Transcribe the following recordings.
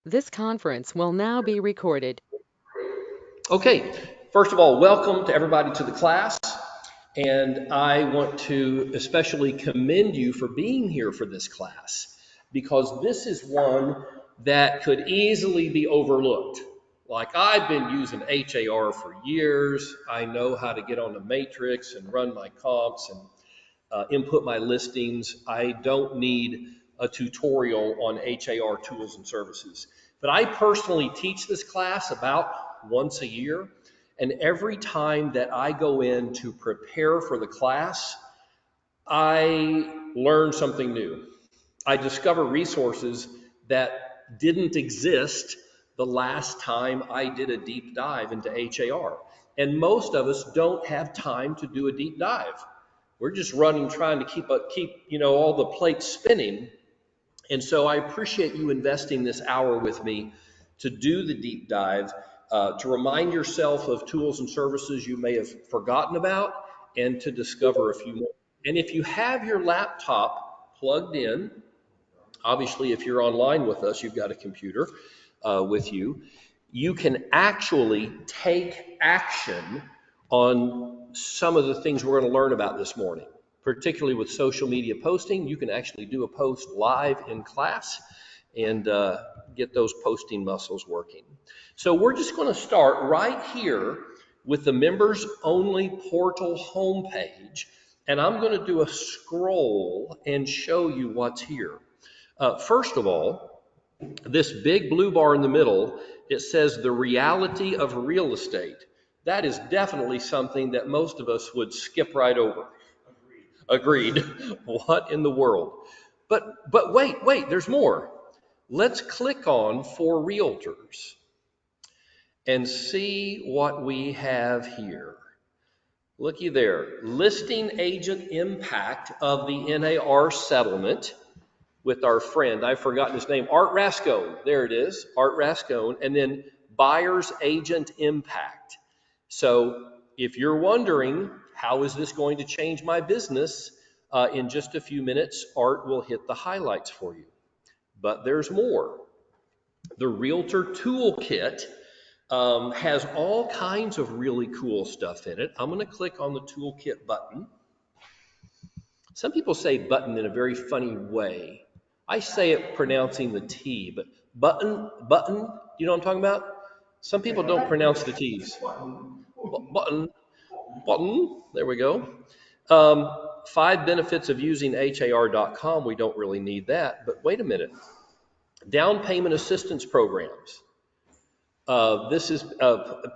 This conference will now be recorded. Okay, first of all, welcome to everybody to the class. And I want to especially commend you for being here for this class because this is one that could easily be overlooked. Like I've been using HAR for years. I know how to get on the matrix and run my comps and input my listings. I don't need a tutorial on HAR Tools and Services. But I personally teach this class about once a year. And every time that I go in to prepare for the class, I learn something new. I discover resources that didn't exist the last time I did a deep dive into HAR. And most of us don't have time to do a deep dive. We're just running, trying to keep all the plates spinning. And so I appreciate you investing this hour with me to do the deep dive, to remind yourself of tools and services you may have forgotten about, and to discover a few more. And if you have your laptop plugged in, obviously if you're online with us, you've got a computer with you, you can actually take action on some of the things we're going to learn about this morning. Particularly with social media posting, you can actually do a post live in class and get those posting muscles working. So we're just going to start right here with the members only portal homepage, and I'm going to do a scroll and show you what's here. First of all, this big blue bar in the middle, it says the reality of real estate. That is definitely something that most of us would skip right over. Agreed. What in the world? But wait, there's more. Let's click on for realtors and see what we have here. Looky there. Listing agent impact of the NAR settlement with our friend, I've forgotten his name, Art Rascone. There it is, Art Rascone. And then buyer's agent impact. So if you're wondering, how is this going to change my business? In just a few minutes, Art will hit the highlights for you. But there's more. The Realtor Toolkit has all kinds of really cool stuff in it. I'm going to click on the Toolkit button. Some people say button in a very funny way. I say it pronouncing the T, but button, you know what I'm talking about? Some people don't pronounce the T's. Button, there we go. 5 benefits of using HAR.com. We don't really need that, but wait a minute. Down payment assistance programs. This is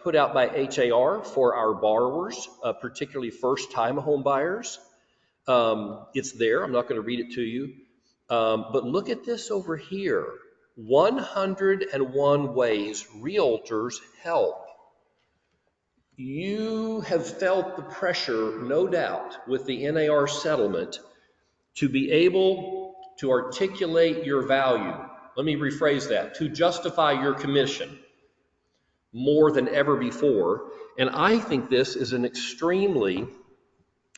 put out by HAR for our borrowers, particularly first-time home buyers. It's there. I'm not going to read it to you. But look at this over here. 101 ways realtors help. You have felt the pressure, no doubt, with the NAR settlement to be able to articulate your value. Let me rephrase that, to justify your commission more than ever before. And I think this is an extremely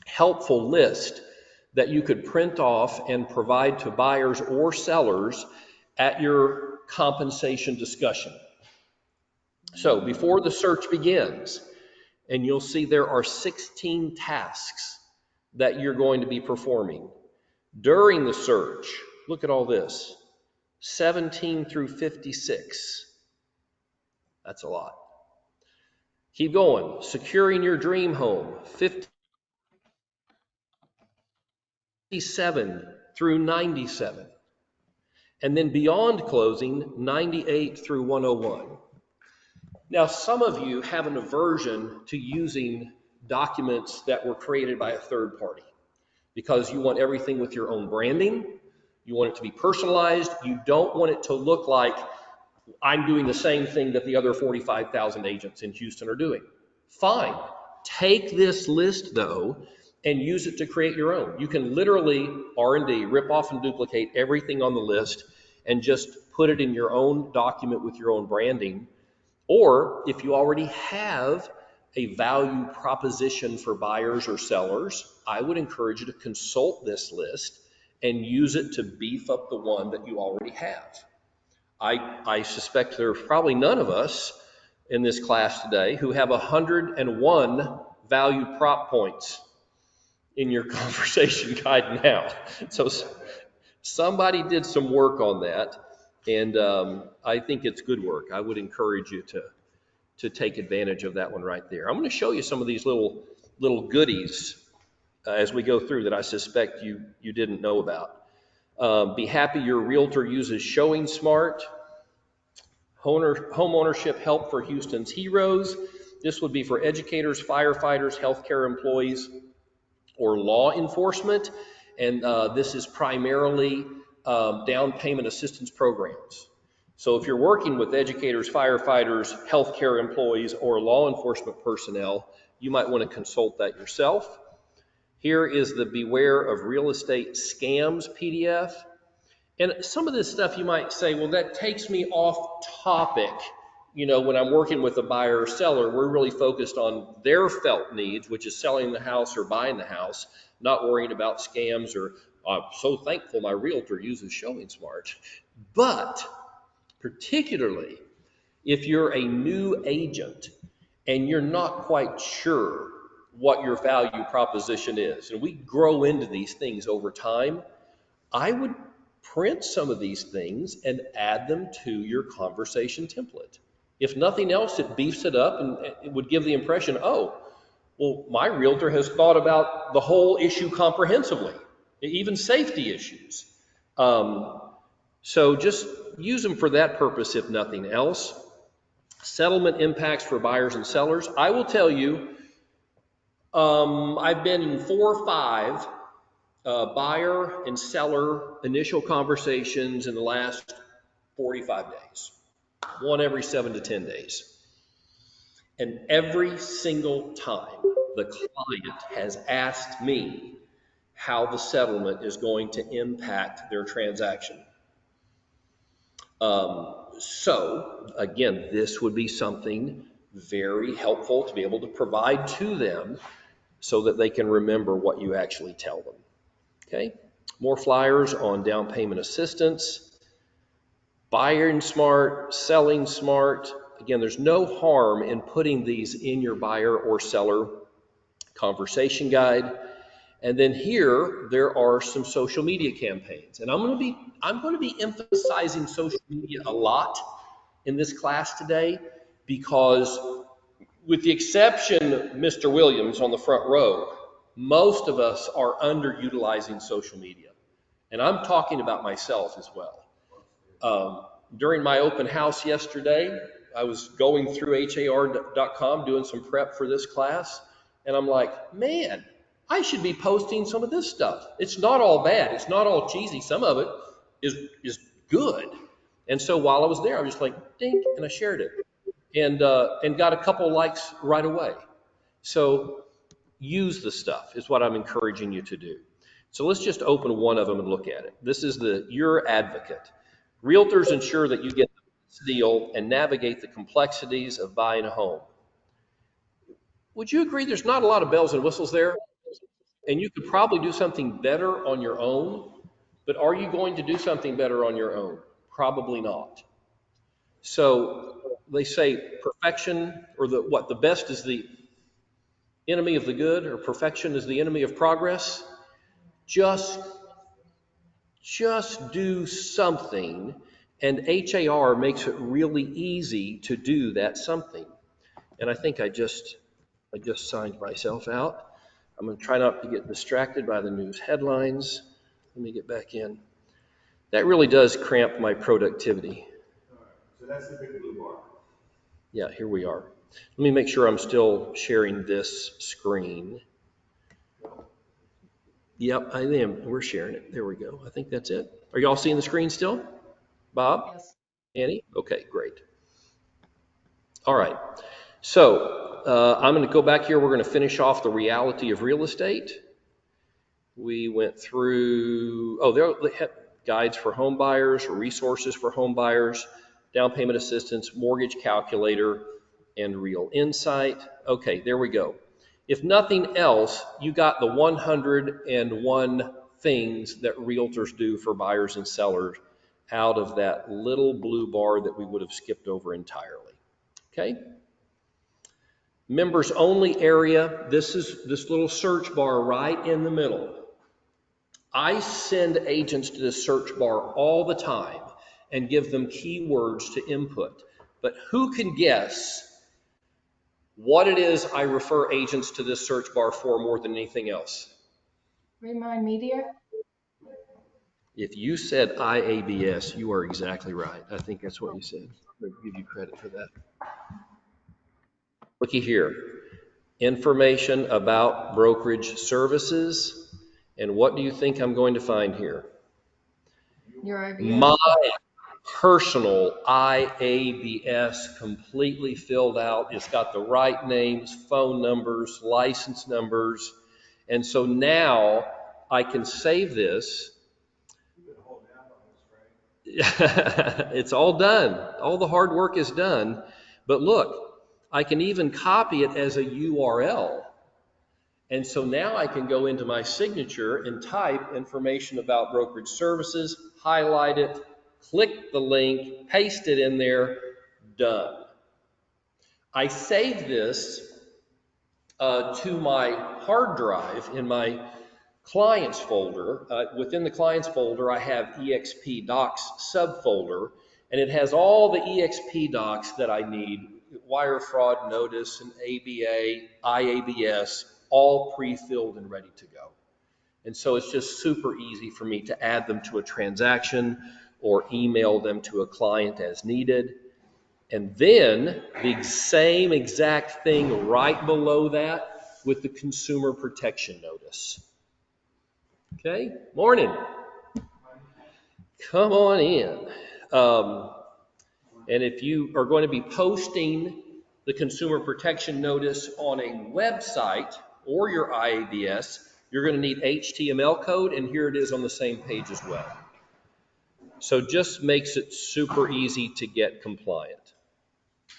helpful list that you could print off and provide to buyers or sellers at your compensation discussion. So before the search begins, and you'll see there are 16 tasks that you're going to be performing. During the search, look at all this, 17 through 56. That's a lot. Keep going. Securing your dream home, 57 through 97. And then beyond closing, 98 through 101. Now, some of you have an aversion to using documents that were created by a third party because you want everything with your own branding. You want it to be personalized. You don't want it to look like I'm doing the same thing that the other 45,000 agents in Houston are doing. Fine. Take this list, though, and use it to create your own. You can literally R&D, rip off and duplicate everything on the list and just put it in your own document with your own branding. Or if you already have a value proposition for buyers or sellers, I would encourage you to consult this list and use it to beef up the one that you already have. I suspect there's probably none of us in this class today who have 101 valued prop points in your conversation guide now. So somebody did some work on that, and I think it's good work. I would encourage you to take advantage of that one right there. I'm going to show you some of these little goodies as we go through that I suspect you didn't know about. Be happy your realtor uses Showing Smart. Home ownership help for Houston's heroes. This would be for educators, firefighters, healthcare employees, or law enforcement. And this is primarily down payment assistance programs. So if you're working with educators, firefighters, healthcare employees, or law enforcement personnel, you might want to consult that yourself. Here is the Beware of Real Estate Scams PDF. And some of this stuff you might say, well, that takes me off topic. When I'm working with a buyer or seller, we're really focused on their felt needs, which is selling the house or buying the house, not worrying about scams or I'm so thankful my realtor uses Showing Smart. But particularly if you're a new agent and you're not quite sure what your value proposition is, and we grow into these things over time, I would print some of these things and add them to your conversation template. If nothing else, it beefs it up and it would give the impression, oh, well, my realtor has thought about the whole issue comprehensively, even safety issues. So just use them for that purpose, if nothing else. Settlement impacts for buyers and sellers. I will tell you, I've been in 4 or 5 buyer and seller initial conversations in the last 45 days, one every 7 to 10 days. And every single time the client has asked me how the settlement is going to impact their transaction. So again, this would be something very helpful to be able to provide to them so that they can remember what you actually tell them. Okay, more flyers on down payment assistance, buying smart, selling smart. Again, there's no harm in putting these in your buyer or seller conversation guide. And then here, there are some social media campaigns. And I'm going to be emphasizing social media a lot in this class today because with the exception of Mr. Williams on the front row, most of us are underutilizing social media. And I'm talking about myself as well. During my open house yesterday, I was going through HAR.com doing some prep for this class. And I'm like, man, I should be posting some of this stuff. It's not all bad. It's not all cheesy. Some of it is good. And so while I was there, I was just like, ding, and I shared it. And got a couple likes right away. So use the stuff is what I'm encouraging you to do. So let's just open one of them and look at it. This is Your Advocate. Realtors ensure that you get the best deal and navigate the complexities of buying a home. Would you agree there's not a lot of bells and whistles there? And you could probably do something better on your own, but are you going to do something better on your own? Probably not. So they say perfection, or the best is the enemy of the good, or perfection is the enemy of progress. Just do something, and HAR makes it really easy to do that something. And I think I just signed myself out. I'm going to try not to get distracted by the news headlines. Let me get back in. That really does cramp my productivity. All right, so that's the big blue bar. Yeah, here we are. Let me make sure I'm still sharing this screen. Yep, I am. We're sharing it. There we go. I think that's it. Are y'all seeing the screen still? Bob? Yes. Annie? Okay, great. All right. So I'm going to go back here. We're going to finish off the reality of real estate. We went through, there are guides for home buyers, resources for home buyers, down payment assistance, mortgage calculator, and Real Insight. Okay, there we go. If nothing else, you got the 101 things that realtors do for buyers and sellers out of that little blue bar that we would have skipped over entirely. Okay? Members only area, this is this little search bar right in the middle. I send agents to this search bar all the time and give them keywords to input. But who can guess what it is I refer agents to this search bar for more than anything else? Remind media. If you said IABS, you are exactly right. I think that's what you said. I'll give you credit for that. Looky here. Information about brokerage services. And what do you think I'm going to find here? Your IBS. My personal IABS, completely filled out. It's got the right names, phone numbers, license numbers. And so now I can save this. It's all done. All the hard work is done. But look, I can even copy it as a URL. And so now I can go into my signature and type information about brokerage services, highlight it, click the link, paste it in there, done. I save this to my hard drive in my clients folder. Within the clients folder, I have EXP docs subfolder, and it has all the EXP docs that I need, wire fraud notice and ABA, IABS, all pre-filled and ready to go. And so it's just super easy for me to add them to a transaction or email them to a client as needed. And then the same exact thing right below that with the consumer protection notice. Okay, morning. Come on in. And if you are going to be posting the consumer protection notice on a website or your IABS, you're going to need HTML code, and here it is on the same page as well. So just makes it super easy to get compliant.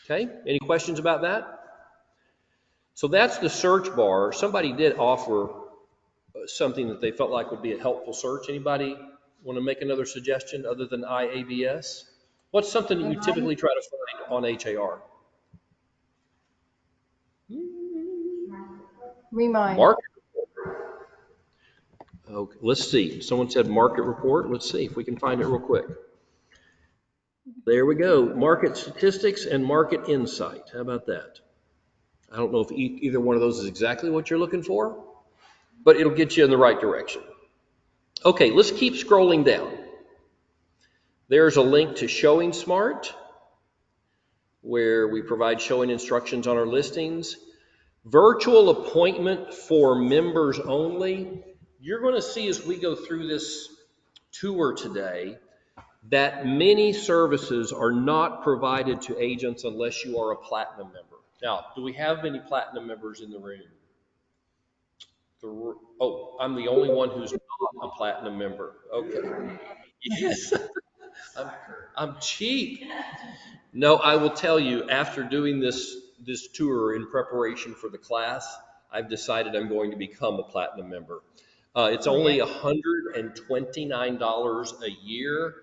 Okay, any questions about that? So that's the search bar. Somebody did offer something that they felt like would be a helpful search. Anybody want to make another suggestion other than IABS? What's something that you typically try to find on HAR? Remind. Market report. Okay, let's see. Someone said market report. Let's see if we can find it real quick. There we go. Market statistics and market insight. How about that? I don't know if either one of those is exactly what you're looking for, but it'll get you in the right direction. Okay, let's keep scrolling down. There's a link to Showing Smart, where we provide showing instructions on our listings. Virtual appointment for members only. You're going to see as we go through this tour today that many services are not provided to agents unless you are a platinum member. Now, do we have any platinum members in the room? Oh, I'm the only one who's not a platinum member. Okay. Yes. I'm cheap. No, I will tell you, after doing this tour in preparation for the class, I've decided I'm going to become a platinum member. It's only $129 a year,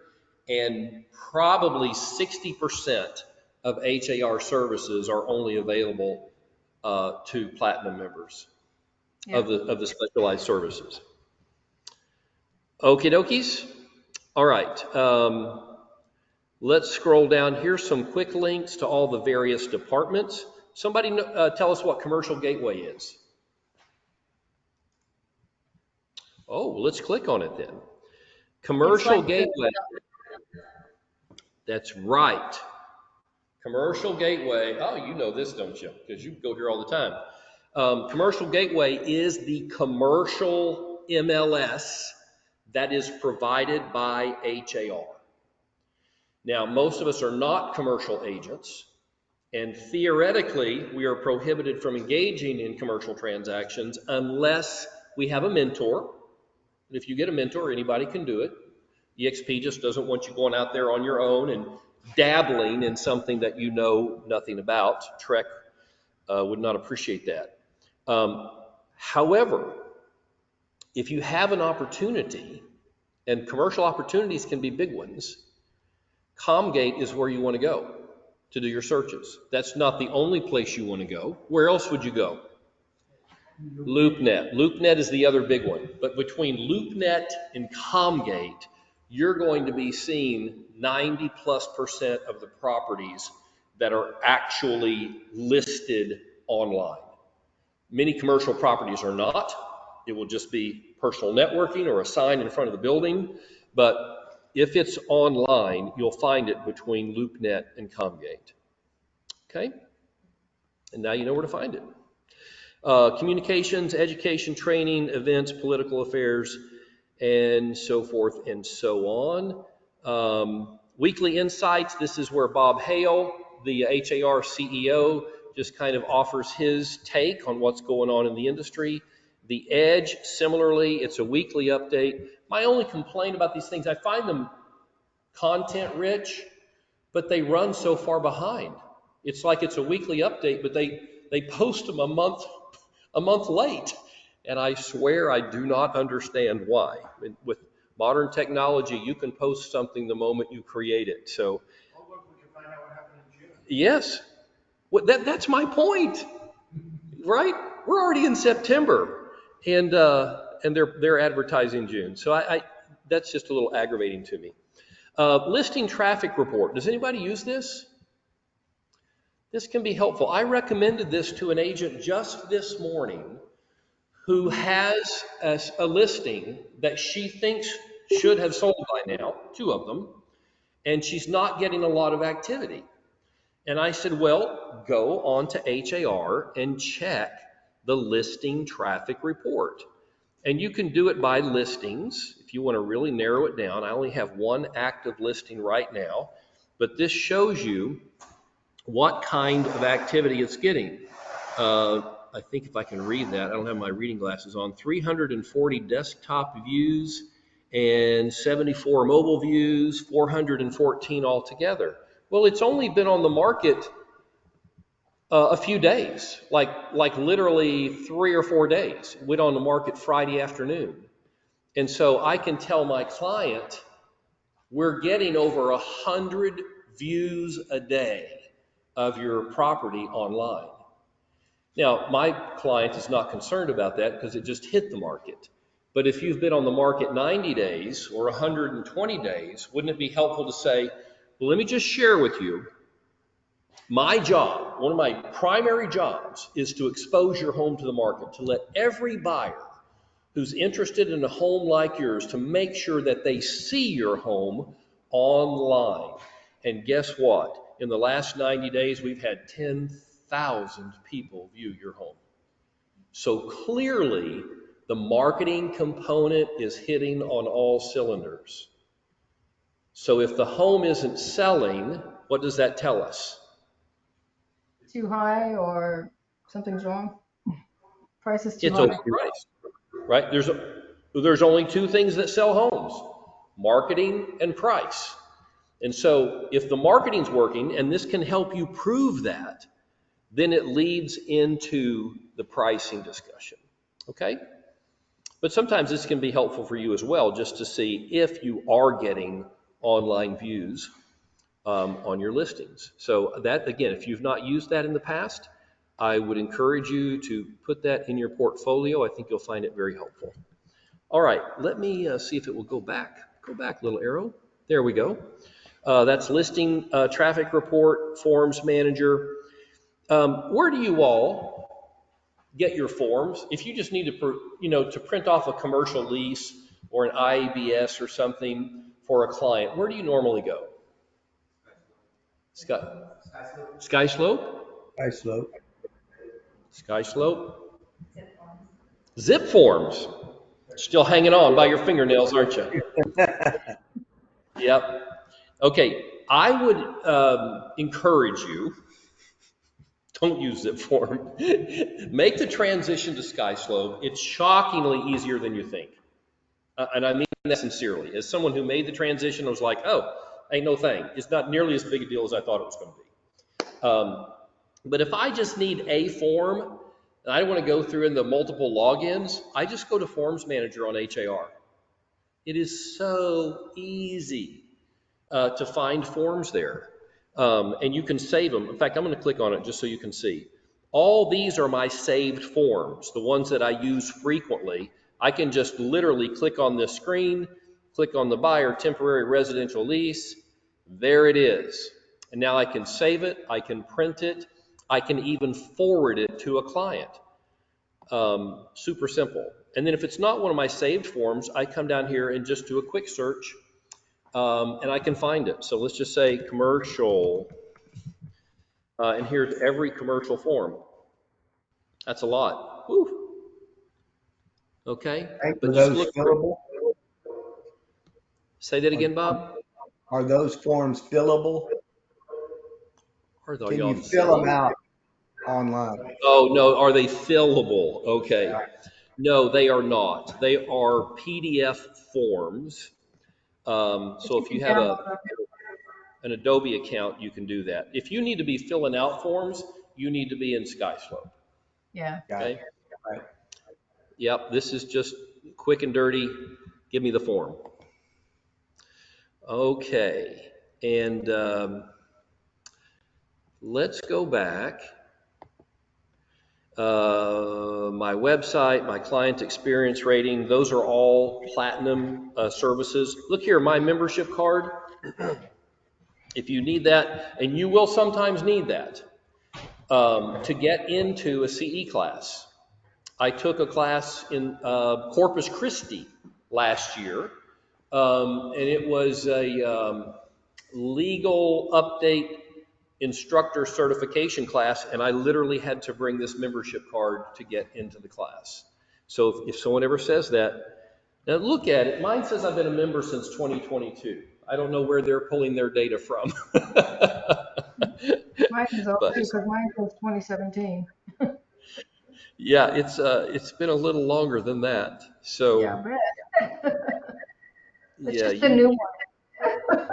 and probably 60% of HAR services are only available to platinum members of the specialized services. Okie dokies. All right. Let's scroll down. Here's some quick links to all the various departments. Somebody tell us what Commercial Gateway is. Oh, let's click on it then. Commercial Gateway. That's right. Commercial Gateway. Oh, you know this, don't you? Because you go here all the time. Commercial Gateway is the commercial MLS that is provided by HAR. Now, most of us are not commercial agents, and theoretically, we are prohibited from engaging in commercial transactions unless we have a mentor. And if you get a mentor, anybody can do it. EXP just doesn't want you going out there on your own and dabbling in something that you know nothing about. Trek would not appreciate that. However, if you have an opportunity, and commercial opportunities can be big ones, Comgate is where you want to go to do your searches. That's not the only place you want to go. Where else would you go? LoopNet. LoopNet is the other big one. But between LoopNet and Comgate, you're going to be seeing 90+% of the properties that are actually listed online. Many commercial properties are not. It will just be personal networking or a sign in front of the building. But if it's online, you'll find it between LoopNet and Comgate. Okay? And now you know where to find it. Communications, education, training, events, political affairs, and so forth and so on. Weekly Insights, this is where Bob Hale, the HAR CEO, just kind of offers his take on what's going on in the industry. The Edge, similarly, it's a weekly update. My only complaint about these things, I find them content rich, but they run so far behind. It's like it's a weekly update, but they post them a month late. And I swear I do not understand why. With modern technology, you can post something the moment you create it. So, Oh, look, we can find out what happened in June. yes, that's my point, right? We're already in September, and they're advertising June. So that's just a little aggravating to me. Listing traffic report. Does anybody use this? This can be helpful. I recommended this to an agent just this morning who has a listing that she thinks should have sold by now, 2 of them, and she's not getting a lot of activity. And I said, well, go on to HAR and check the listing traffic report. And you can do it by listings if you want to really narrow it down. I only have 1 active listing right now, but this shows you what kind of activity it's getting. I think if I can read that, I don't have my reading glasses on, 340 desktop views and 74 mobile views, 414 altogether. Well, it's only been on the market a few days, like literally 3 or 4 days. It went on the market Friday afternoon. And so I can tell my client, we're getting over 100 views a day of your property online. Now, my client is not concerned about that because it just hit the market. But if you've been on the market 90 days or 120 days, wouldn't it be helpful to say, well, let me just share with you, my job, one of my primary jobs is to expose your home to the market, to let every buyer who's interested in a home like yours to make sure that they see your home online. And guess what? In the last 90 days, we've had 10,000 people view your home. So clearly, the marketing component is hitting on all cylinders. So if the home isn't selling, what does that tell us? Too high or something's wrong? Price is too It's high. overpriced, right? There's only 2 things that sell homes: marketing and price. And so if the marketing's working, and this can help you prove that, then it leads into the pricing discussion, okay? But sometimes this can be helpful for you as well, just to see if you are getting online views on your listings. So that, again, if you've not used that in the past, I would encourage you to put that in your portfolio. I think you'll find it very helpful. All right, let me see if it will go back. Go back, little arrow. There we go. That's listing traffic report, forms manager. Where do you all get your forms? If you just need to print off a commercial lease or an IABS or something for a client, where do you normally go? Sky Slope? I slope. Sky Slope? Zip forms. Still hanging on by your fingernails, aren't you? Yep. Okay, I would encourage you, don't use zip form. Make the transition to SkySlope. It's shockingly easier than you think. And I mean that sincerely. As someone who made the transition, I was like, oh, ain't no thing. It's not nearly as big a deal as I thought it was going to be. But if I just need a form, and I don't want to go through in the multiple logins, I just go to Forms Manager on HAR. It is so easy. to find forms there. And you can save them. In fact, I'm going to click on it just so you can see. All these are my saved forms, the ones that I use frequently. I can just literally click on this screen, click on the buyer temporary residential lease. There it is. And now I can save it, I can print it, I can even forward it to a client. Super simple. And then if it's not one of my saved forms, I come down here and just do a quick search, and I can find it. So let's just say commercial, and here's every commercial form. That's a lot. Whew. Okay, Are but just those look for it. fillable? Say that Are, again, Bob. are those forms fillable? Are Can y'all you the fill them same? out online? Oh, no, are they fillable? Okay. No, they are not. They are PDF forms. But So you if you can have download them. an Adobe account, you can do that. If you need to be filling out forms, you need to be in SkySlope. Yeah. Got Okay. it. Right. Yep. This is just quick and dirty. Give me the form. Okay. And let's go back. My website, my client experience rating, those are all platinum services. Look here, my membership card. If you need that, and you will sometimes need that to get into a CE class. I took a class in Corpus Christi last year, and it was a legal update instructor certification class, and I literally had to bring this membership card to get into the class. So if someone ever says that, now look at it. Mine says I've been a member since 2022. I don't know where they're pulling their data from. Mine is old But too, because mine says 2017. yeah, it's been a little longer than that. Yeah, I So bet. It's yeah, just a new one.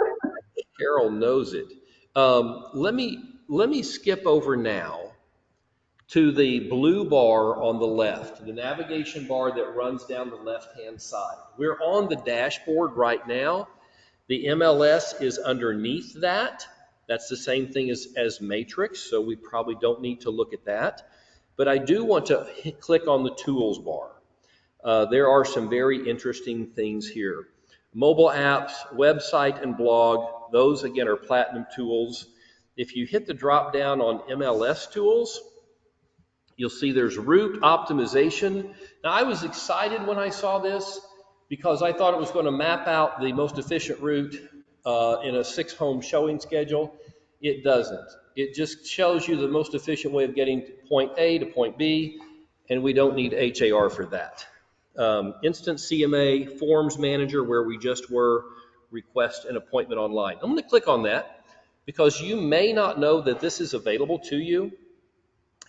Carol knows it. Let me skip over now to the blue bar on the left, the navigation bar that runs down the left-hand side. We're on the dashboard right now. The MLS is underneath that. That's the same thing as Matrix, so we probably don't need to look at that. But I do want to click on the tools bar. There are some very interesting things here. Mobile apps, website and blog, those again are platinum tools. If you hit the drop down on MLS tools, you'll see there's route optimization. Now I was excited when I saw this because I thought it was going to map out the most efficient route in a 6-home showing schedule. It doesn't. It just shows you the most efficient way of getting to point A to point B, and we don't need HAR for that. Instant CMA, Forms Manager, where we just were, request an appointment online. I'm going to click on that because you may not know that this is available to you.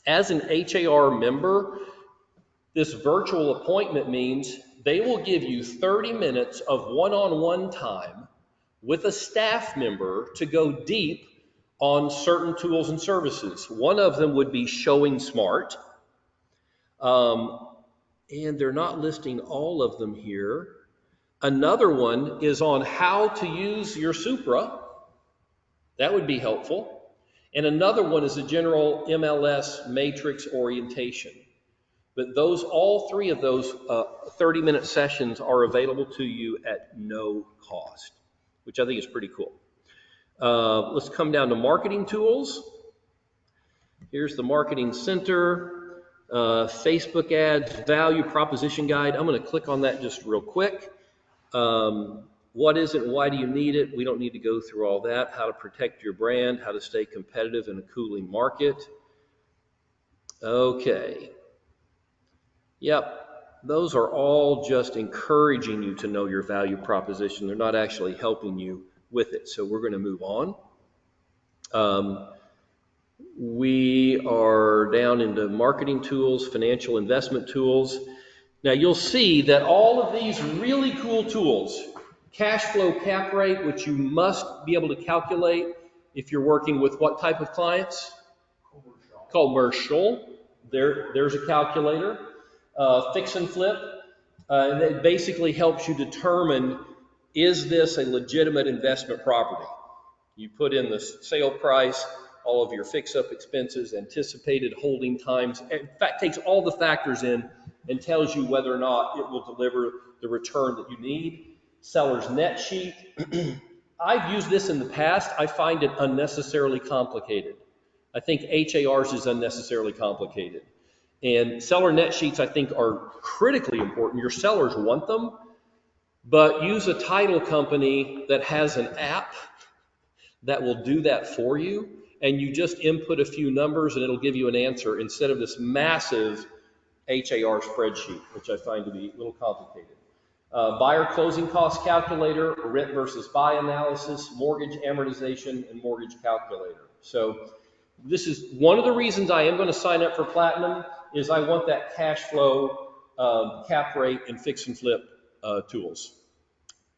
As an HAR member, this virtual appointment means they will give you 30 minutes of one-on-one time with a staff member to go deep on certain tools and services. One of them would be Showing Smart. And they're not listing all of them here. Another one is on how to use your Supra. That would be helpful. And another one is a general MLS matrix orientation. But all three of those 30-minute sessions are available to you at no cost, which I think is pretty cool. Let's come down to marketing tools. Here's the marketing center, Facebook ads, value proposition guide. I'm going to click on that just real quick. What is it? Why do you need it? We don't need to go through all that. How to protect your brand, how to stay competitive in a cooling market. Okay. Yep. Those are all just encouraging you to know your value proposition. They're not actually helping you with it. So we're going to move on. We are down into marketing tools, financial investment tools. Now you'll see that all of these really cool tools, cash flow cap rate, which you must be able to calculate if you're working with what type of clients? Commercial. There's a calculator. Fix and flip. And it basically helps you determine is this a legitimate investment property? You put in the sale price, all of your fix-up expenses, anticipated holding times. In fact, takes all the factors in and tells you whether or not it will deliver the return that you need. Seller's net sheet. I've used this in the past. I find it unnecessarily complicated. I think HARs is unnecessarily complicated. And seller net sheets, I think, are critically important. Your sellers want them, but use a title company that has an app that will do that for you, and you just input a few numbers and it'll give you an answer instead of this massive HAR spreadsheet, which I find to be a little complicated. Buyer closing cost calculator, rent versus buy analysis, mortgage amortization, and mortgage calculator. So this is one of the reasons I am going to sign up for Platinum is I want that cash flow, cap rate, and fix and flip tools.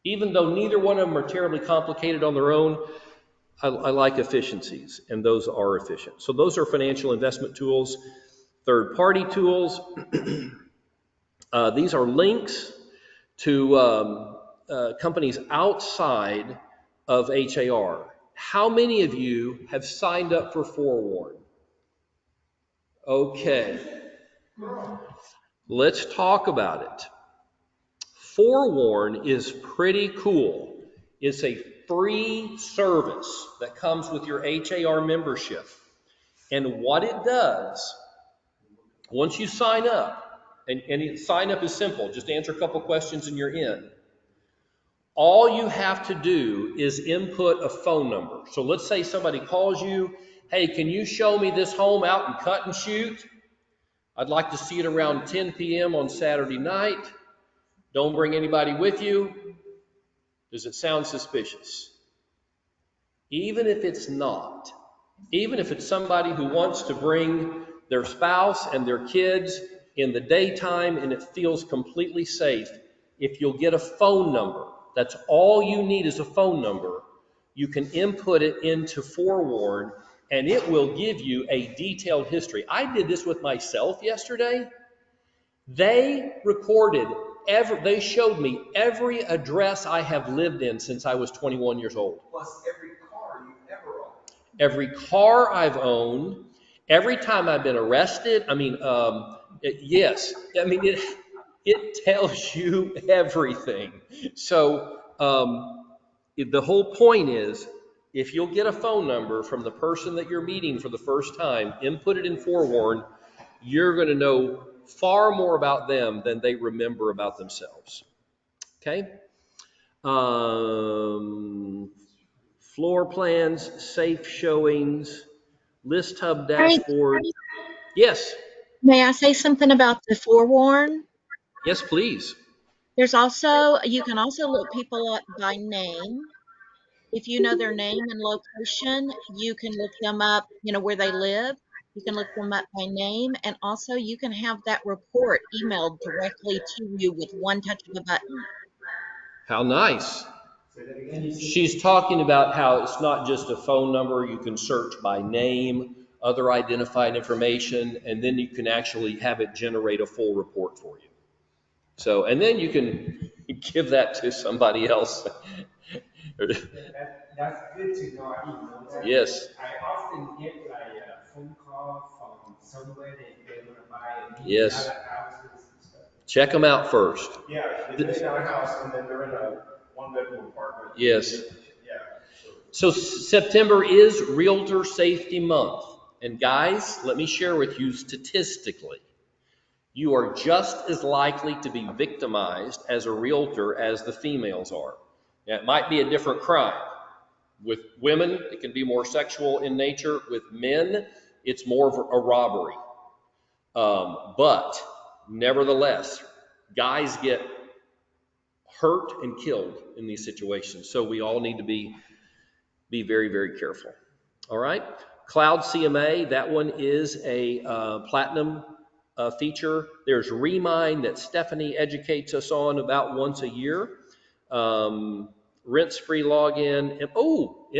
Even though neither one of them are terribly complicated on their own, I like efficiencies, and those are efficient. So those are financial investment tools. Third-party tools. These are links to companies outside of HAR. How many of you have signed up for Forewarn? Okay. Let's talk about it. Forewarn is pretty cool. It's a free service that comes with your HAR membership. And what it does, once you sign up, and sign up is simple, just answer a couple questions and you're in. All you have to do is input a phone number. So let's say somebody calls you, hey, can you show me this home out in Cut and Shoot? I'd like to see it around 10 p.m. on Saturday night. Don't bring anybody with you. Does it sound suspicious? Even if it's not, even if it's somebody who wants to bring their spouse and their kids in the daytime and it feels completely safe, if you'll get a phone number, that's all you need is a phone number, you can input it into Forewarn and it will give you a detailed history. I did this with myself yesterday. They recorded they showed me every address I have lived in since I was 21 years old. Plus every car you've ever owned. Every car I've owned, every time I've been arrested. I mean, yes. I mean, it tells you everything. So the whole point is, if you'll get a phone number from the person that you're meeting for the first time, input it in Forewarn, you're going to know far more about them than they remember about themselves. Okay? Floor plans, safe showings, list hub Frank, dashboard. Yes. may I say something about the forewarn? Yes, please. There's also, you can also look people up by name. If you know their name and location, you can look them up, where they live. You can look them up by name, and also you can have that report emailed directly to you with one touch of a button. How nice. She's talking about how it's not just a phone number. You can search by name, other identified information, and then you can actually have it generate a full report for you. So, and then you can give that to somebody else. That's good to know. I didn't know that. Yes. I often get like a phone call from somewhere they're going to buy a million Yes. dollar houses and stuff. Check them out first. Yeah, they live in a house and then they're in a one-bedroom apartment. Yes. Yeah. So September is Realtor Safety Month. And guys, let me share with you statistically, you are just as likely to be victimized as a realtor as the females are. Now, it might be a different crime. With women, it can be more sexual in nature. With men, it's more of a robbery. But nevertheless, guys get hurt and killed in these situations. So we all need to be very, very careful. All right. Cloud CMA, that one is a platinum feature. There's Remind that Stephanie educates us on about once a year. Rent-free login. And,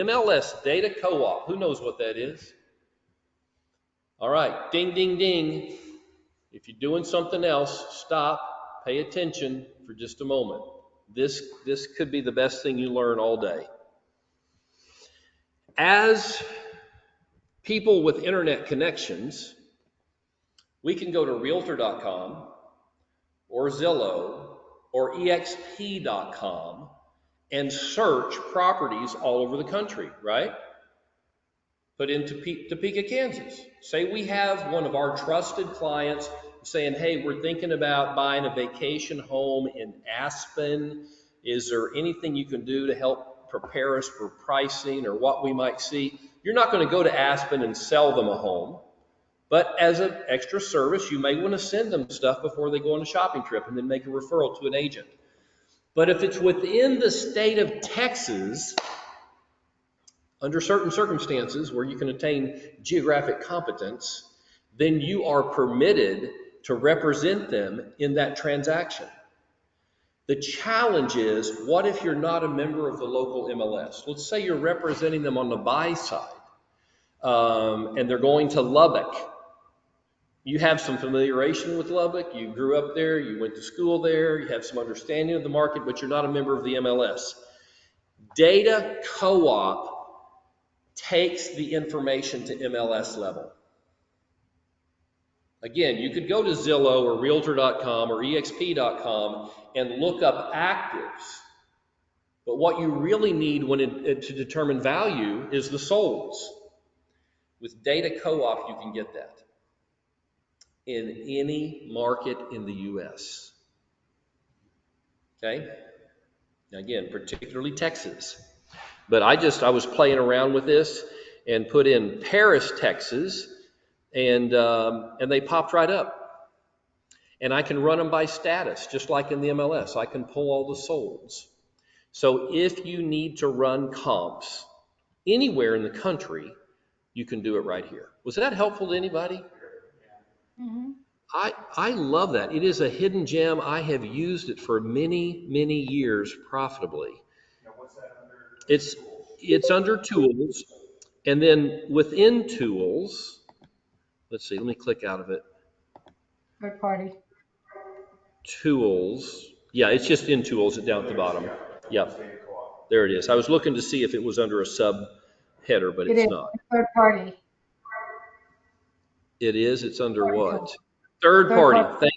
MLS Data Co-op. Who knows what that is? All right. Ding, ding, ding. If you're doing something else, stop. Pay attention for just a moment. This could be the best thing you learn all day. As people with internet connections, we can go to Realtor.com or Zillow or exp.com and search properties all over the country, right? Put in Topeka, Kansas. Say we have one of our trusted clients saying, hey, we're thinking about buying a vacation home in Aspen. Is there anything you can do to help prepare us for pricing or what we might see? You're not going to go to Aspen and sell them a home, but as an extra service, you may want to send them stuff before they go on a shopping trip and then make a referral to an agent. But if it's within the state of Texas, under certain circumstances where you can attain geographic competence, then you are permitted to represent them in that transaction. The challenge is, what if you're not a member of the local MLS? Let's say you're representing them on the buy side, and they're going to Lubbock. You have some familiarization with Lubbock. You grew up there. You went to school there. You have some understanding of the market, but you're not a member of the MLS. Data co-op takes the information to MLS level. Again, you could go to Zillow or Realtor.com or exp.com and look up actives. But what you really need to determine value is the solds. With data co-op, you can get that in any market in the US. Okay? Now again, particularly Texas. But I was playing around with this and put in Paris, Texas, and they popped right up. And I can run them by status, just like in the MLS. I can pull all the solds. So if you need to run comps anywhere in the country, you can do it right here. Was that helpful to anybody? Mm-hmm. I love that. It is a hidden gem. I have used it for many, many years profitably. Now, what's that under? It's under tools, and then within tools, let's see, let me click out of it. Third party. Tools. Yeah, it's just in tools down at the bottom. Yep. There it is. I was looking to see if it was under a sub header, but it's not. Third party. It is. It's under Party what? tools. Third party. Thank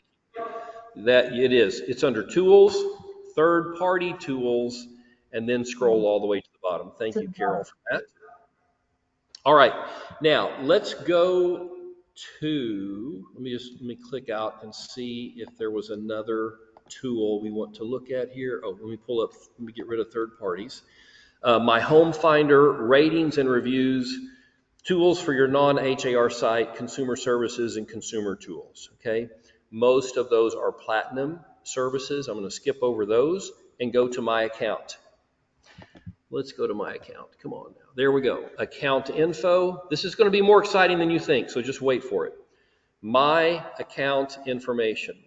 you. That it is. It's under tools, third party tools, and then scroll all the way to the bottom. Thank you, Carol, for that. All right. Now let's go to, let me click out and see if there was another tool we want to look at here. Oh, let me get rid of third parties. My home finder, ratings and reviews, tools for your non-HAR site, consumer services, and consumer tools, okay? Most of those are platinum services. I'm gonna skip over those and go to my account. Let's go to my account, come on now. There we go, account info. This is gonna be more exciting than you think, so just wait for it. My account information.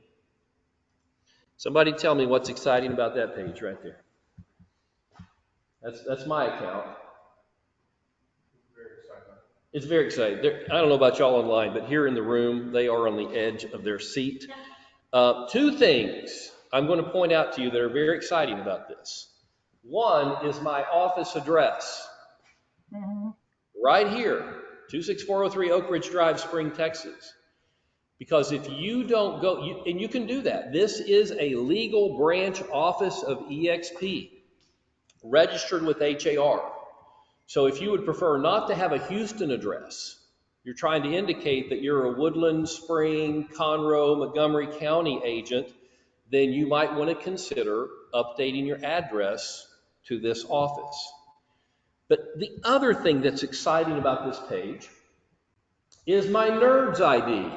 Somebody tell me what's exciting about that page right there. That's my account. It's very exciting. I don't know about y'all online, but here in the room, they are on the edge of their seat. Two things I'm going to point out to you that are very exciting about this. One is my office address. Mm-hmm. Right here, 26403 Oak Ridge Drive, Spring, Texas. Because if you don't go, and you can do that. This is a legal branch office of EXP, registered with HAR. So if you would prefer not to have a Houston address, you're trying to indicate that you're a Woodland, Spring, Conroe, Montgomery County agent, then you might want to consider updating your address to this office. But the other thing that's exciting about this page is my NERDS ID.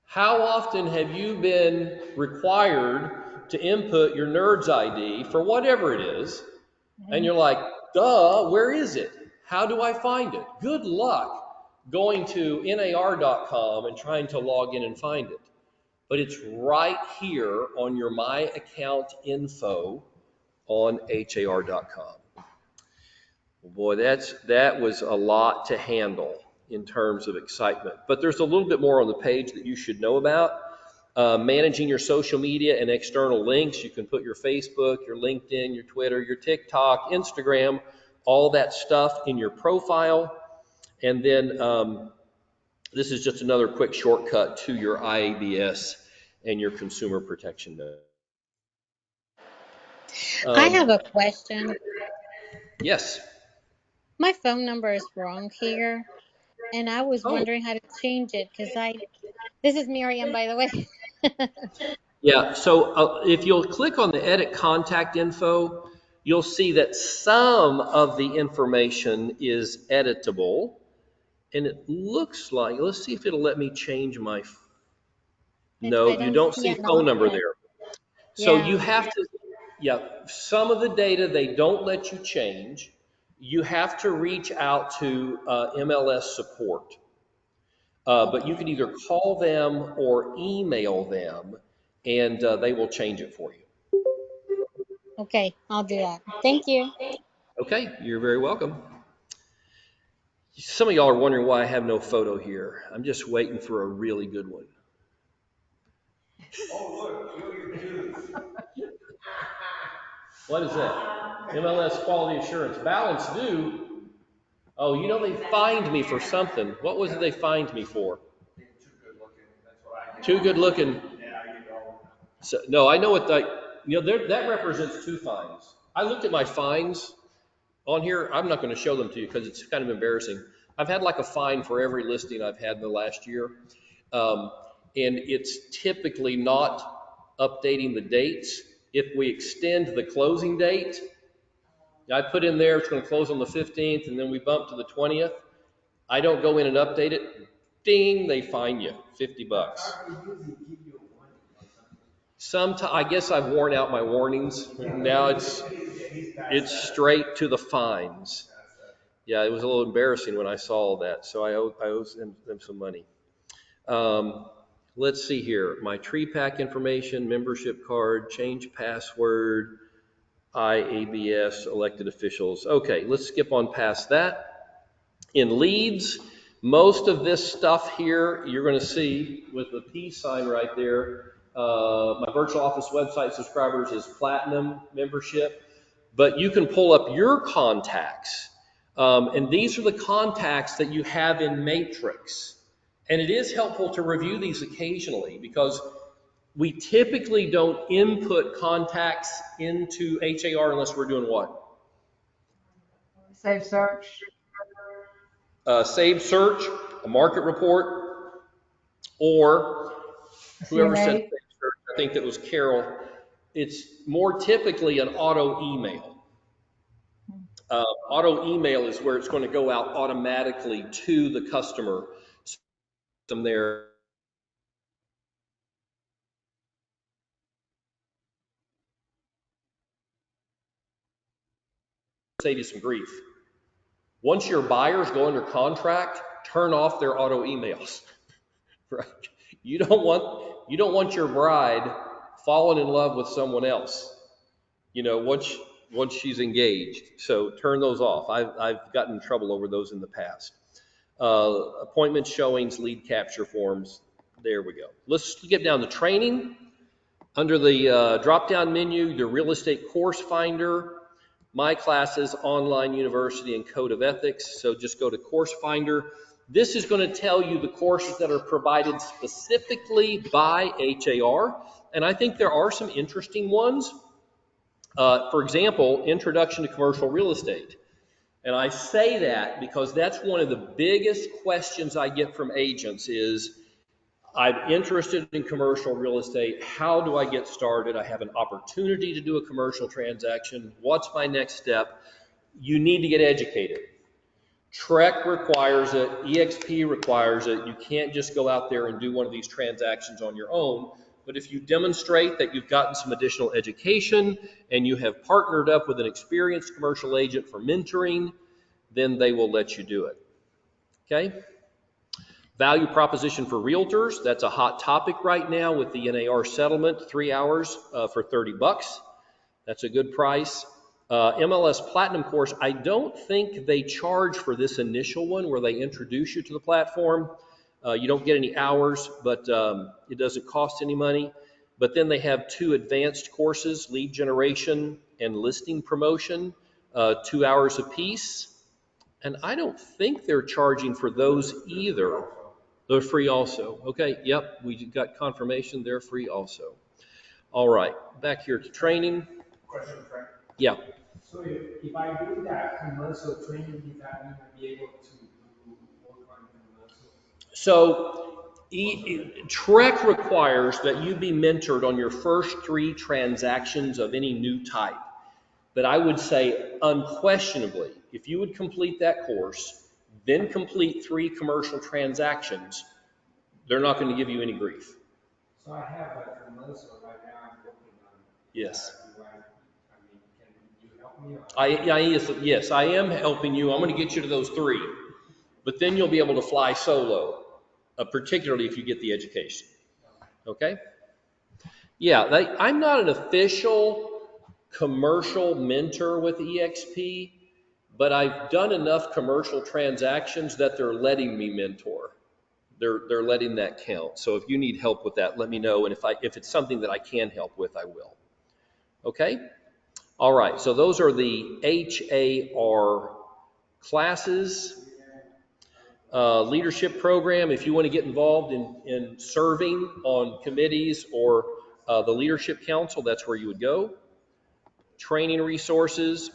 How often have you been required to input your NERDS ID for whatever it is, and you're like, duh, where is it? How do I find it? Good luck going to NAR.com and trying to log in and find it. But it's right here on your My Account info on HAR.com. Well, boy, that was a lot to handle in terms of excitement. But there's a little bit more on the page that you should know about. managing your social media and external links. You can put your Facebook, your LinkedIn, your Twitter, your TikTok, Instagram, all that stuff in your profile. And then this is just another quick shortcut to your IABS and your consumer protection note. I have a question. Yes. My phone number is wrong here, and I was Oh, wondering how to change it because this is Miriam, by the way. yeah. So if you'll click on the edit contact info, you'll see that some of the information is editable. And it looks like, let's see if it'll let me change my, no, I you don't don't see see an phone number option. there. So you Yeah. have to, yeah, some of the data they don't let you change. You have to reach out to MLS support. But you Okay. can either call them or email them, and they will change it for you. Okay, I'll do that. Thank you. Okay, you're very welcome. Some of y'all are wondering why I have no photo here. I'm just waiting for a really good one. Oh, look, show your dues. What is that? MLS quality assurance. Balance due. Oh, you know they fined me for something. What was it they fined me for? Being too good looking, that's what I get. Too good looking. Yeah, I get all of them. So, no, I know what that, that represents two fines. I looked at my fines on here. I'm not going to show them to you because it's kind of embarrassing. I've had like a fine for every listing I've had in the last year. Um, and it's typically not updating the dates. If we extend the closing date, I put in there it's going to close on the 15th and then we bump to the 20th. I don't go in and update it. Ding, they fine you $50. How do they usually give you a warning or something? I guess I've worn out my warnings. Now it's straight to the fines. Yeah, it was a little embarrassing when I saw that, so I owe them some money. Let's see here. My tree pack information, membership card, change password, IABS, elected officials. Okay, let's skip on past that. In leads, most of this stuff here you're going to see with the P sign right there. My virtual office website subscribers is platinum membership, but you can pull up your contacts. And these are the contacts that you have in Matrix. And it is helpful to review these occasionally because we typically don't input contacts into HAR unless we're doing what? Save search. Save search, a market report, or A whoever said CNA. save search, I think that was Carol. It's more typically an auto email. Auto email is where it's going to go out automatically to the customer system there. Save you some grief. Once your buyers go under contract, turn off their auto emails. Right? You don't want your bride falling in love with someone else. Once she's engaged. So turn those off. I've gotten in trouble over those in the past. Appointment showings, lead capture forms. There we go. Let's get down to training. Under the drop-down menu, the real estate course finder, my classes, online university, and code of ethics. So just go to course finder. This is going to tell you the courses that are provided specifically by HAR. And I think there are some interesting ones. For example, Introduction to Commercial Real Estate. And I say that because that's one of the biggest questions I get from agents is, I'm interested in commercial real estate. How do I get started? I have an opportunity to do a commercial transaction. What's my next step? You need to get educated. TREC requires it. EXP requires it. You can't just go out there and do one of these transactions on your own. But if you demonstrate that you've gotten some additional education and you have partnered up with an experienced commercial agent for mentoring, then they will let you do it. Okay? Value proposition for realtors. That's a hot topic right now with the NAR settlement, 3 hours for $30. That's a good price. MLS Platinum course, I don't think they charge for this initial one where they introduce you to the platform. You don't get any hours, but it doesn't cost any money. But then they have 2 advanced courses, lead generation and listing promotion, 2 hours apiece. And I don't think they're charging for those either. They're free also. Okay, yep, we got confirmation they're free also. All right, back here to training. Question, Frank. Yeah. So if I do that commercial training, does that mean I'll be able to do work on commercial? So TREC requires that you be mentored on your first 3 transactions of any new type. But I would say unquestionably, if you would complete that course, then complete 3 commercial transactions, they're not going to give you any grief. So I have a commercial right now I'm working on. Yes. Can you help me? Yes, I am helping you. I'm going to get you to those 3. But then you'll be able to fly solo, particularly if you get the education. Okay? Yeah, I'm not an official commercial mentor with EXP, but I've done enough commercial transactions that they're letting me mentor. They're letting that count. So if you need help with that, let me know. And if it's something that I can help with, I will. Okay? All right. So those are the HAR classes. Leadership program, if you want to get involved in serving on committees or the leadership council, that's where you would go. Training resources,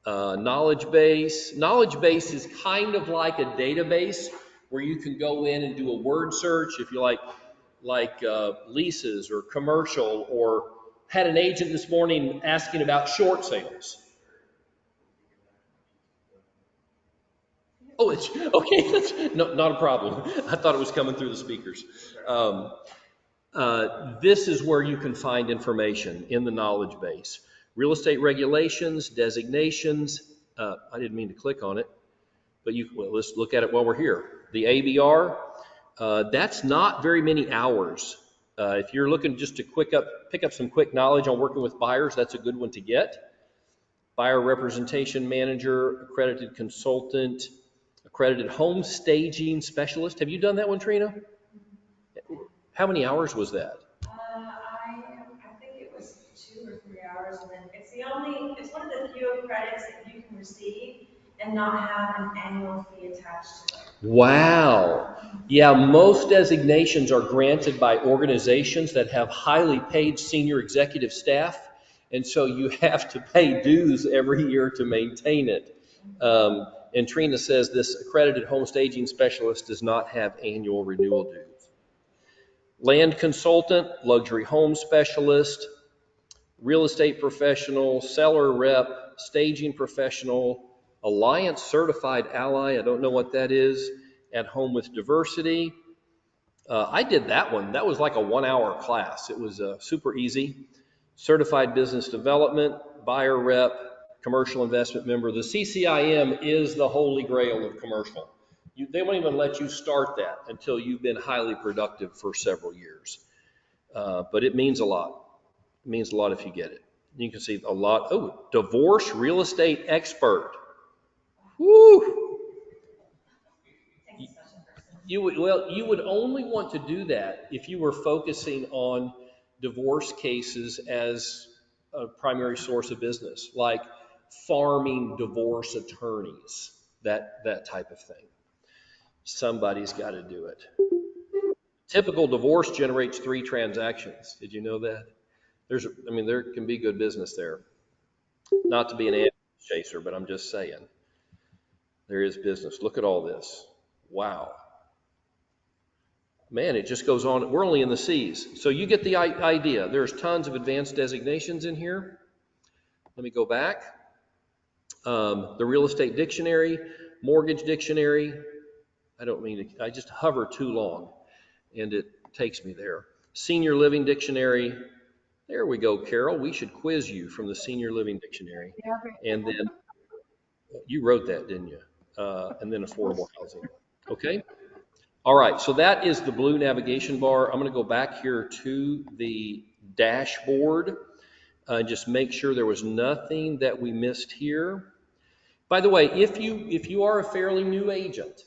knowledge base. Knowledge base is kind of like a database where you can go in and do a word search if you like leases or commercial, or had an agent this morning asking about short sales. Oh, it's okay. That's not a problem. I thought it was coming through the speakers. This is where you can find information in the knowledge base. Real estate regulations, designations. I didn't mean to click on it, but let's look at it while we're here. The ABR, that's not very many hours. If you're looking just to pick up some quick knowledge on working with buyers, that's a good one to get. Buyer representation manager, accredited consultant, accredited home staging specialist. Have you done that one, Trina? How many hours was that? I think it was 2 or 3 hours, and then it's one of the few credits that you can receive and not have an annual fee attached to it. Wow. Yeah, most designations are granted by organizations that have highly paid senior executive staff, and so you have to pay dues every year to maintain it. And Trina says this accredited home staging specialist does not have annual renewal dues. Land consultant, luxury home specialist, real estate professional, seller rep, staging professional, Alliance certified ally, I don't know what that is, at home with diversity. I did that one. That was like a 1-hour class. It was super easy. Certified business development, buyer rep, commercial investment member. The CCIM is the holy grail of commercial. They won't even let you start that until you've been highly productive for several years. But it means a lot. It means a lot if you get it. You can see a lot. Oh, divorce real estate expert. Woo! You would only want to do that if you were focusing on divorce cases as a primary source of business, like farming divorce attorneys, that type of thing. Somebody's got to do it. Typical divorce generates 3 transactions. Did you know that? There can be good business there. Not to be an ambulance chaser, but I'm just saying. There is business. Look at all this. Wow. Man, it just goes on. We're only in the C's. So you get the idea. There's tons of advanced designations in here. Let me go back. The real estate dictionary, mortgage dictionary. I just hover too long and it takes me there. Senior living dictionary. There we go, Carol. We should quiz you from the senior living dictionary. And then you wrote that, didn't you? And then affordable housing. Okay. All right. So that is the blue navigation bar. I'm going to go back here to the dashboard and just make sure there was nothing that we missed here. By the way, if you are a fairly new agent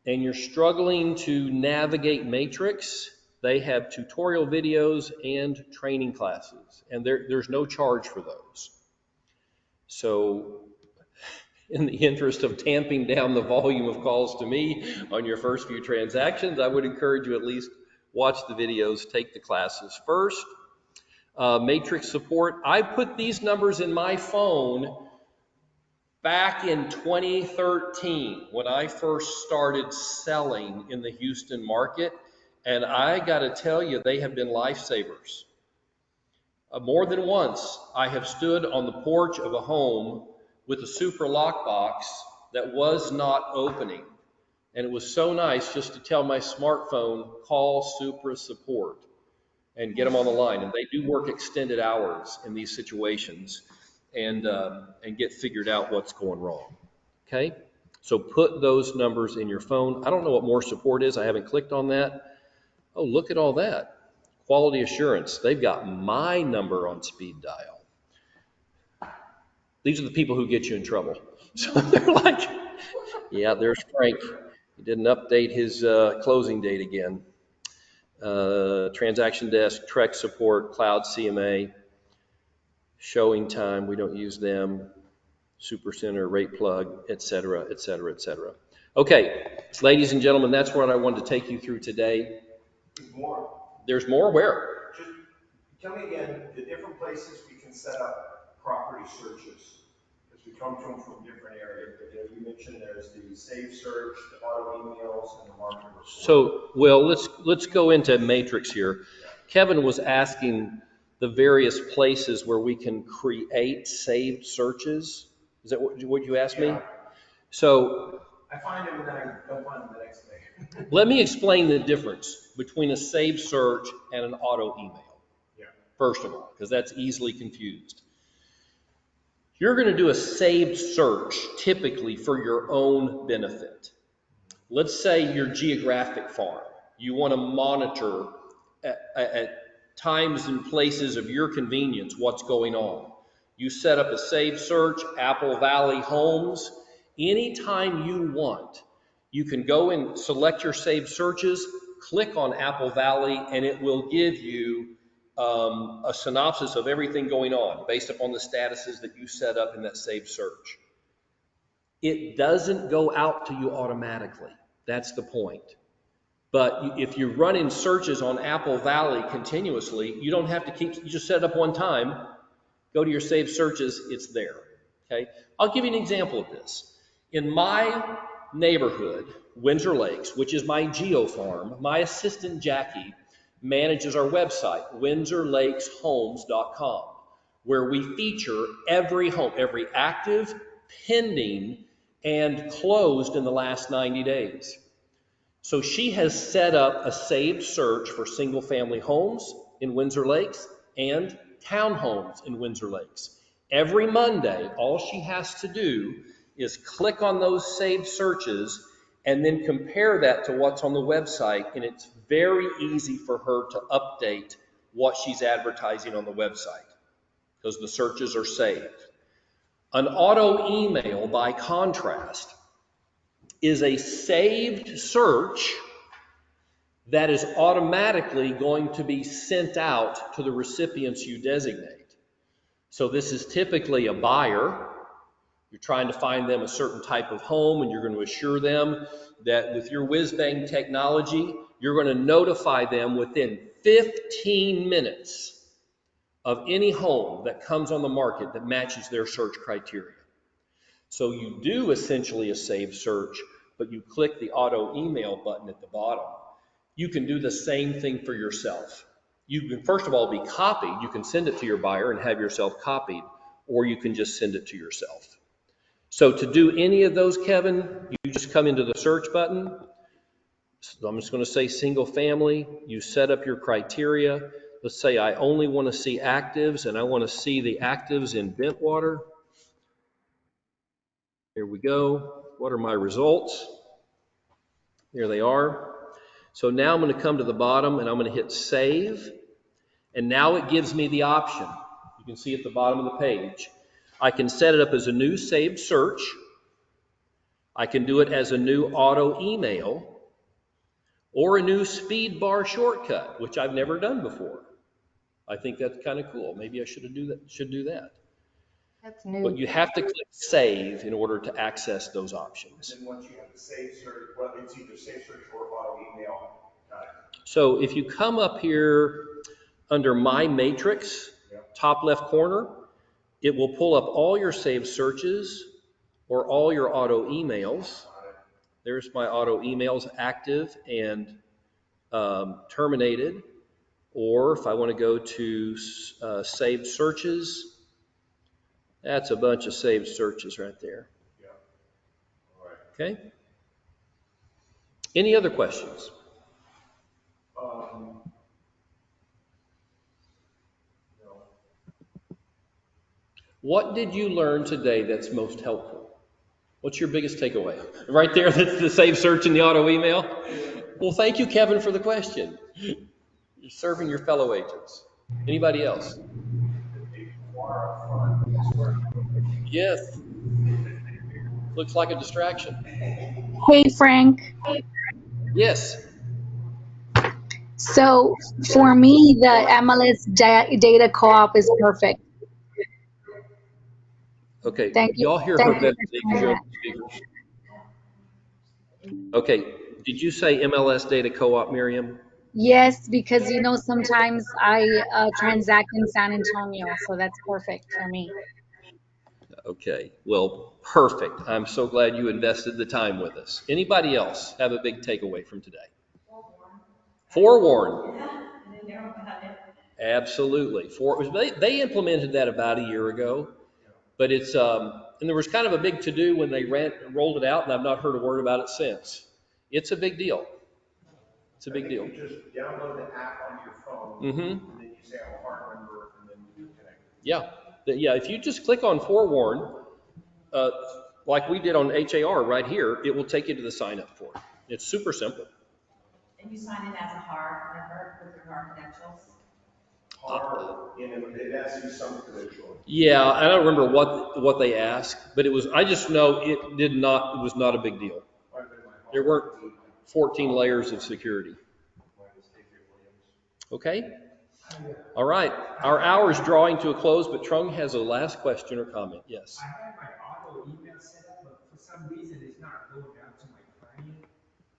and you're struggling to navigate Matrix, they have tutorial videos and training classes, and there's no charge for those. So in the interest of tamping down the volume of calls to me on your first few transactions, I would encourage you at least watch the videos, take the classes first. Matrix support, I put these numbers in my phone back in 2013 when I first started selling in the Houston market, and I got to tell you, they have been lifesavers. More than once, I have stood on the porch of a home with a Supra lockbox that was not opening. And it was so nice just to tell my smartphone, call Supra support, and get them on the line. And they do work extended hours in these situations and get figured out what's going wrong. Okay? So put those numbers in your phone. I don't know what more support is. I haven't clicked on that. Oh, look at all that. Quality assurance. They've got my number on speed dial. These are the people who get you in trouble. So they're like, yeah, there's Frank. He didn't update his closing date again. Transaction desk, Trek support, cloud CMA, showing time, we don't use them, Supercenter, rate plug, et cetera, et cetera, et cetera. Okay, ladies and gentlemen, that's what I wanted to take you through today. There's more. There's more where? Just tell me again the different places we can set up property searches, because we come from different areas. But you mentioned there's the save search, the auto emails, and the market report. So, well, let's go into Matrix here. Kevin was asking the various places where we can create saved searches. Is that what you asked me? So I find them and then I don't find them the next day. let me explain the difference between a saved search and an auto email. Yeah. First of all, because that's easily confused. You're going to do a saved search typically for your own benefit. Let's say your geographic farm. You want to monitor at times and places of your convenience what's going on. You set up a saved search, Apple Valley Homes. Anytime you want, you can go and select your saved searches, click on Apple Valley, and it will give you a synopsis of everything going on based upon the statuses that you set up in that saved search. It doesn't go out to you automatically. That's the point. But if you're running searches on Apple Valley continuously, you don't have to you just set it up one time, go to your saved searches, it's there. Okay? I'll give you an example of this. In my neighborhood, Windsor Lakes, which is my geo farm, my assistant Jackie manages our website, windsorlakeshomes.com, where we feature every home, every active, pending, and closed in the last 90 days. So she has set up a saved search for single family homes in Windsor Lakes and townhomes in Windsor Lakes. Every Monday, all she has to do is click on those saved searches and then compare that to what's on the website, and it's very easy for her to update what she's advertising on the website because the searches are saved. An auto email, by contrast, is a saved search that is automatically going to be sent out to the recipients you designate. So this is typically a buyer. You're trying to find them a certain type of home, and you're going to assure them that with your whiz-bang technology, you're going to notify them within 15 minutes of any home that comes on the market that matches their search criteria. So you do essentially a saved search, but you click the auto email button at the bottom. You can do the same thing for yourself. You can, first of all, be copied. You can send it to your buyer and have yourself copied, or you can just send it to yourself. So to do any of those, Kevin, you just come into the search button. So I'm just going to say single family. You set up your criteria. Let's say I only want to see actives, and I want to see the actives in Bentwater. Here we go. What are my results? Here they are. So now I'm going to come to the bottom and I'm going to hit save. And now it gives me the option. You can see at the bottom of the page. I can set it up as a new saved search. I can do it as a new auto email or a new speed bar shortcut, which I've never done before. I think that's kind of cool. Maybe I should do that. That's new. But you have to click save in order to access those options. And then once you have the save search, well, it's either save search or auto email. So if you come up here under My Matrix, top left corner, it will pull up all your saved searches or all your auto emails. There's my auto emails active and terminated. Or if I want to go to saved searches, that's a bunch of saved searches right there. Yeah. All right. Okay. Any other questions? No. What did you learn today that's most helpful? What's your biggest takeaway? Right there, that's the save search and the auto email. Well, thank you, Kevin, for the question. You're serving your fellow agents. Anybody else? Yes. Looks like a distraction. Hey, Frank. Yes. So for me, the MLS data co-op is perfect. Okay. Thank you. Y'all hear Thank her you better for than sharing you that. speakers. Okay. Did you say MLS data co-op, Miriam? Yes, because sometimes I transact in San Antonio, so that's perfect for me. Okay. Well, perfect. I'm so glad you invested the time with us. Anybody else have a big takeaway from today? Forewarn. Yeah, I didn't know about it. Absolutely. They implemented that about a year ago, but it's and there was kind of a big to-do when they rolled it out, and I've not heard a word about it since. It's a big deal. It's a big deal. You just download the app on your phone, and then you say I'm a HAR member, and then you connect. Yeah. If you just click on Forewarn, like we did on HAR right here, it will take you to the sign-up form. It's super simple. And you sign in as a HAR member with your HAR credentials? HAR, and it asks you some credential. Yeah, I don't remember what they asked, but I just know it was not a big deal. There weren't 14 layers of security. Okay? All right. Our hour is drawing to a close, but Trung has a last question or comment. Yes. I have my auto email set up, but for some reason it's not going out to my client.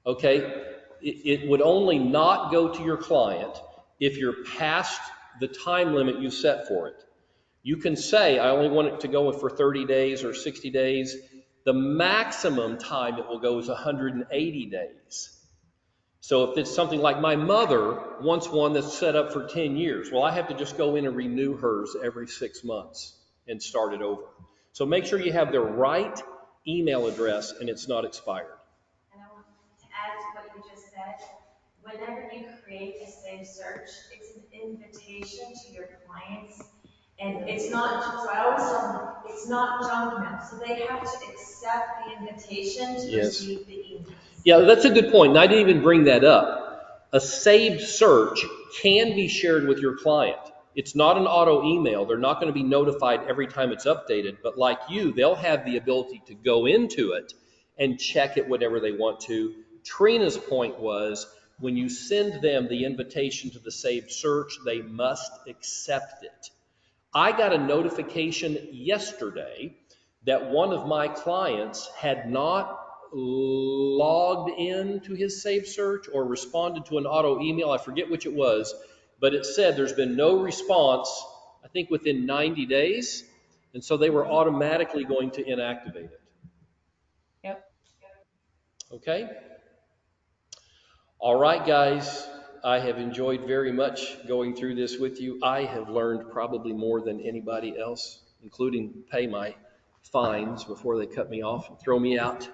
Okay. It would only not go to your client if you're past the time limit you set for it. You can say, I only want it to go for 30 days or 60 days. The maximum time it will go is 180 days. So if it's something like my mother wants one that's set up for 10 years, well, I have to just go in and renew hers every 6 months and start it over. So make sure you have the right email address and it's not expired. And I want to add to what you just said. Whenever you create a saved search, it's an invitation to your clients. And it's not, so I always tell them, it's not junk mail. So they have to accept the invitation to receive the emails. Yeah, that's a good point. And I didn't even bring that up. A saved search can be shared with your client. It's not an auto email. They're not going to be notified every time it's updated. But like you, they'll have the ability to go into it and check it whenever they want to. Trina's point was, when you send them the invitation to the saved search, they must accept it. I got a notification yesterday that one of my clients had not logged in to his saved search or responded to an auto email. I forget which it was, but it said there's been no response, I think within 90 days. And so they were automatically going to inactivate it. Yep. Okay. All right, guys. I have enjoyed very much going through this with you. I have learned probably more than anybody else, including pay my fines before they cut me off and throw me out.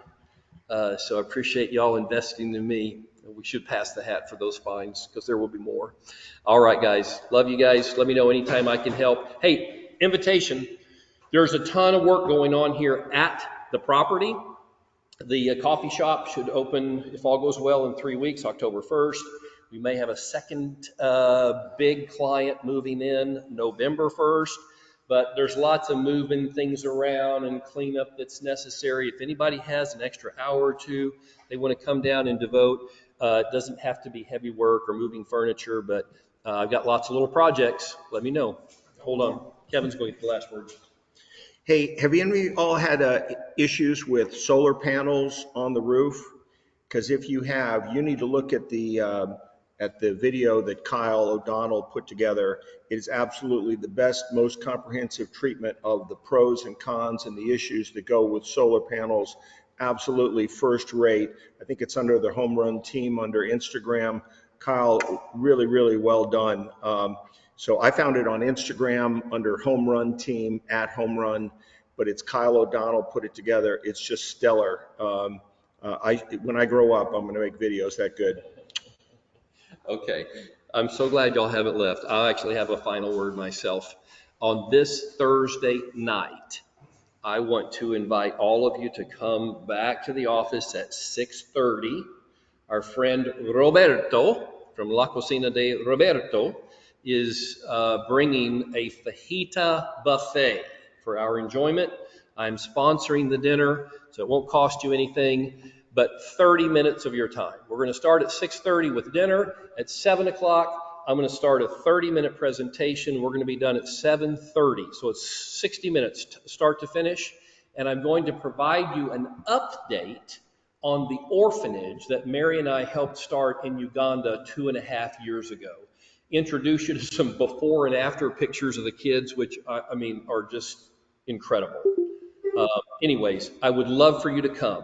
So I appreciate y'all investing in me. We should pass the hat for those fines because there will be more. All right, guys. Love you guys. Let me know anytime I can help. Hey, invitation. There's a ton of work going on here at the property. The coffee shop should open, if all goes well, in 3 weeks, October 1st. We may have a second big client moving in November 1st. but there's lots of moving things around and cleanup that's necessary. If anybody has an extra hour or two they want to come down and devote, it doesn't have to be heavy work or moving furniture, but I've got lots of little projects. Let me know. Hold on. Kevin's going to get the last word. Hey, have any of you all had issues with solar panels on the roof? Because if you have, you need to look at the video that Kyle O'Donnell put together. It is absolutely the best, most comprehensive treatment of the pros and cons and the issues that go with solar panels. Absolutely first rate. I think it's under the Home Run Team under Instagram. Kyle, really, really well done. So I found it on Instagram under Home Run Team at Home Run, but it's Kyle O'Donnell put it together. It's just stellar. When I grow up, I'm going to make videos that good. Okay. I'm so glad y'all haven't left. I actually have a final word myself. On this Thursday night, I want to invite all of you to come back to the office at 6:30. Our friend Roberto from La Cocina de Roberto is bringing a fajita buffet for our enjoyment. I'm sponsoring the dinner, so it won't cost you anything, but 30 minutes of your time. We're going to start at 6:30 with dinner. At 7 o'clock, I'm going to start a 30-minute presentation. We're going to be done at 7:30, so it's 60 minutes start to finish, and I'm going to provide you an update on the orphanage that Mary and I helped start in Uganda 2.5 years ago. Introduce you to some before and after pictures of the kids, which I mean are just incredible. Anyways, I would love for you to come.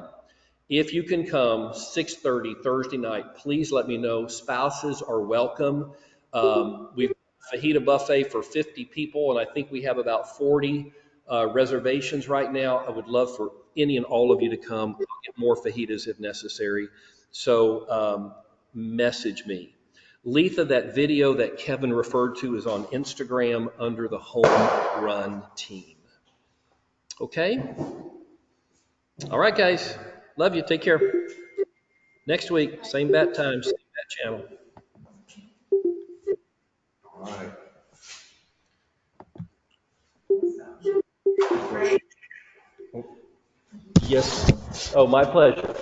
If you can come 6:30 Thursday night, please let me know. Spouses are welcome. We've fajita buffet for 50 people, and I think we have about 40 reservations right now. I would love for any and all of you to come. I'll get more fajitas if necessary. So message me. Letha, that video that Kevin referred to is on Instagram under the Home Run Team. Okay? All right, guys. Love you. Take care. Next week, same bat time, same bat channel. All right. Yes. Oh, my pleasure.